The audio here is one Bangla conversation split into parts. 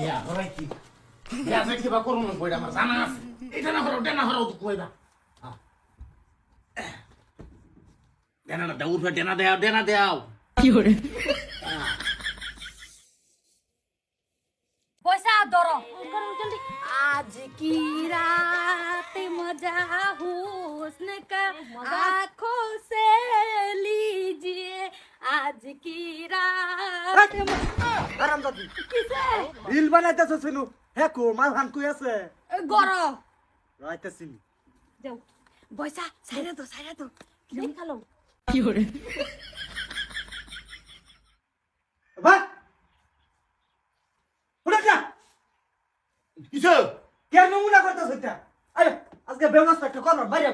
বিয়া হরাই কি বিয়া যে কিবা করুন কইরা আমার জানা আছে এটা না হরাও তো কইবা দেনা না দাও দেনা দাও কি করে পয়সা ধরো आज की रात मजा हुस्न का आँखों से लीजिए आज की रात আরামদাদি किसे রিল বানাইতেছ শুনু হে কো মাল হান কই আছে গরো রাইতেছিনি যাও পয়সা সাইরা তো কি খালো কি করে বা উড়া যা কিসে কেন নমুনা করতেছ এটা আরে আজকে ব্যবস্থা একটা করো বাইরে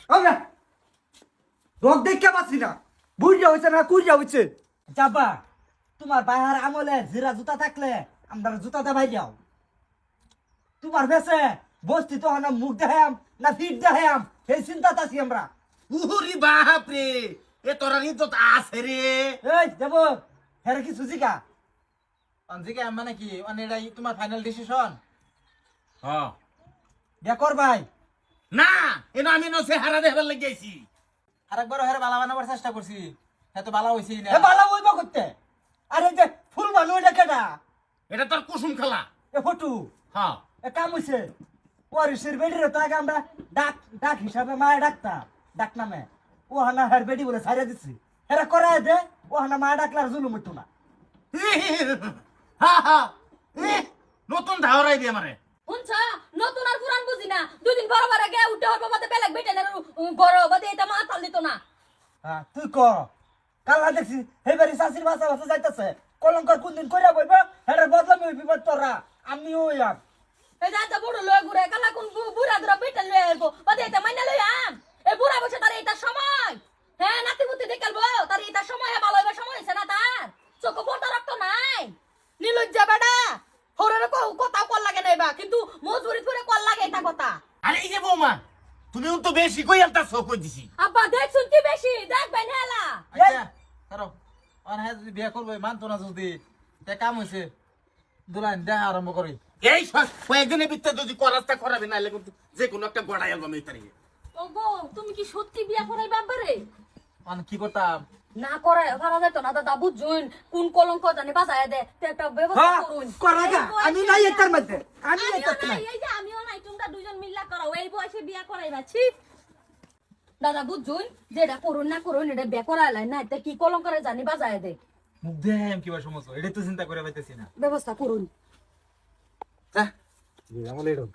আমরা রোগ দেখে পাচ্ছি না বুঝা হইছে না কুইজা হইছে যাবা তোমার বাইহার আমলে জিরা জুতা থাকলে আমরা জুতাতে ভাই যাও তোমার বেসে বস্তি তো না মুখ দেখাম না ফিট দেখাম এই চিন্তা আছি আমরা উহুরি বাপ রে এ তোরা নি তো আছে রে এই দেব হেরে কি সুজিকা অঞ্জিকা মানে কি মানে এটাই তোমার ফাইনাল ডিসিশন হ্যাঁ বিয়া কর ভাই না এনো আমি নো চেহারা দেখবার লাগি আইছি আরেকবার হেরে বালা বানাবার চেষ্টা করছি হ্যাঁ তো বালা হইছেই না এ বালা হইবা করতে আরে যে ফুল বানু এটা কেডা এটা তোর কুসুম খেলা এ ফটু হ্যাঁ এ কাম হইছে ওয়ারিসের বেডিরে তো আগে আমরা ডাক হিসাবে মায়ে ডাক নামে ও হানা হের বেডি বলে ছাড়িয়ে দিচ্ছি এরা করায় দে ও হানা মায়ে ডাকলার জুলুম হইতো না হা হা নতুন ধাওরাই দিয়ে আমারে শুনছ নতুন আর পুরান বুঝি না দুদিন বড় গে উঠে হর বাবাতে বেলেগ বেটে না গরো বাদে এটা মাথাল দিত না হ্যাঁ তুই ক কাল্লা দেখছি হেবারি শাশির বাসা যাইতেছে কলঙ্কর কোন দিন কইরা বইব হের বদলামি হইবি তোরা আমিও ইয়ার এই যা বুড়ো লয়ে ঘুরে কালা কোন বুড়া দুরা বেটে লয়ে আইবো বাদে এটা মাইনা লই আম এই বুড়া বসে তার এটা সময় হ্যাঁ নাতি বুতি দেখালবো তার এটা সময় ভালো হইবার সময় হইছে না তার চোখ পড়তা রক্ত নাই নিলজ্জা বেডা হরের কথা কল লাগে না বা কিন্তু মজুরি করে কল লাগে এটা কথা আরে এই যে বৌমা তুমি তো বেশি কই আলতাছ কই দিছি আব্বা দেখ শুনতি বেশি দেখবেন হেলা আচ্ছা কারো অন হ্যাঁ যদি বিয়ে করবো মানতো না যদি তে কাম হইছে দুলাইন দেখা আরম্ভ করি এই কয়েকদিনের ভিতরে যদি করাস্তা করাবে না হলে কিন্তু যে কোনো একটা গড়াই আলবাম এই তারিখে ওগো তুমি কি সত্যি বিয়া করাই বাবারে অন কি করতাম না করে ভাড়া যেত না দাদা বুঝুন কোন কলঙ্ক জানি বাজায় দে তে একটা ব্যবস্থা হ্যাঁ করুন করাগা আমি নাই এটার মধ্যে আমি এটা নাই এই যে আমিও নাই তোমরা দুজন মিল্লা করো এই বয়সে বিয়া করাইবা ছি দাদা বুঝুন যেটা করুন না করুন এটা বিয়া করাইলাই না তে কি কলঙ্করে জানি বাজায় দে মুখ দেম কিবা সমস্যা এটা তো চিন্তা করে পাইতেছি না ব্যবস্থা করুন হ্যাঁ আমলে রোগ